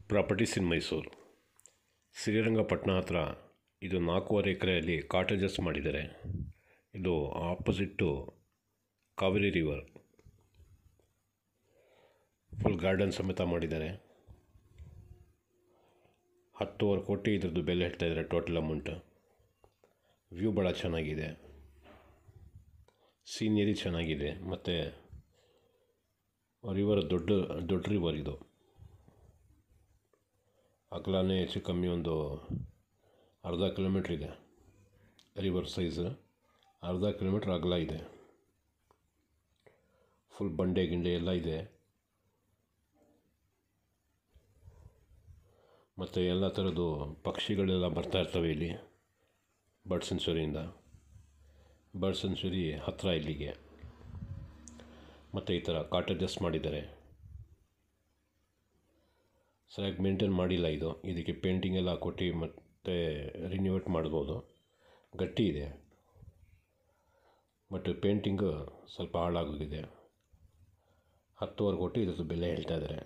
Properties ಇನ್ ಮೈಸೂರು. ಶ್ರೀರಂಗಪಟ್ಟಣ ಹತ್ರ ಇದು 4.5 ಎಕರೆಯಲ್ಲಿ ಕಾಟೇಜಸ್ ಮಾಡಿದ್ದಾರೆ. ಇದು opposite Kaveri river, full garden ಸಮೇತ ಮಾಡಿದ್ದಾರೆ. 10.5 ಕೋಟಿ ಇದ್ರದ್ದು ಬೆಲೆ ಹೇಳ್ತಾ ಇದ್ದಾರೆ ಟೋಟಲ್ ಅಮೌಂಟ್. ವ್ಯೂ ಭಾಳ ಚೆನ್ನಾಗಿದೆ, ಸೀನಿಯರಿ ಚೆನ್ನಾಗಿದೆ, ಮತ್ತು ರಿವರ್ ದೊಡ್ಡ ರಿವರ್ ಇದು. ಅಗಲನೇ ಹೆಚ್ಚು ಕಮ್ಮಿ ಒಂದು ಅರ್ಧ ಕಿಲೋಮೀಟ್ರ್ ಇದೆ. ರಿವರ್ ಸೈಜ್ ಅರ್ಧ ಕಿಲೋಮೀಟ್ರ್ ಅಗಲ ಇದೆ. ಫುಲ್ ಬಂಡೆ ಗಿಂಡೆ ಎಲ್ಲ ಇದೆ, ಮತ್ತು ಎಲ್ಲ ಥರದ್ದು ಪಕ್ಷಿಗಳೆಲ್ಲ ಬರ್ತಾ ಇರ್ತವೆ ಇಲ್ಲಿ. ಬರ್ಡ್ ಸೆಂಚುರಿಯಿಂದ, ಬರ್ಡ್ ಸೆಂಚುರಿ ಹತ್ತಿರ ಇಲ್ಲಿಗೆ. ಮತ್ತು ಈ ಥರ ಕಾಟೇಜಸ್ ಮಾಡಿದ್ದಾರೆ. ಸರಿಯಾಗಿ ಮೇಂಟೈನ್ ಮಾಡಿಲ್ಲ ಇದು. ಇದಕ್ಕೆ ಪೇಂಟಿಂಗ್ ಎಲ್ಲ ಕೊಟ್ಟು ಮತ್ತು ರಿನ್ಯೂವೇಟ್ ಮಾಡ್ಬೋದು. ಗಟ್ಟಿ ಇದೆ, ಬಟ್ ಪೇಂಟಿಂಗು ಸ್ವಲ್ಪ ಹಾಳಾಗೋಗಿದೆ. 10.5 ಕೋಟಿ ಇದ್ರದ್ದು ಬೆಲೆ ಹೇಳ್ತಾ ಇದ್ದಾರೆ.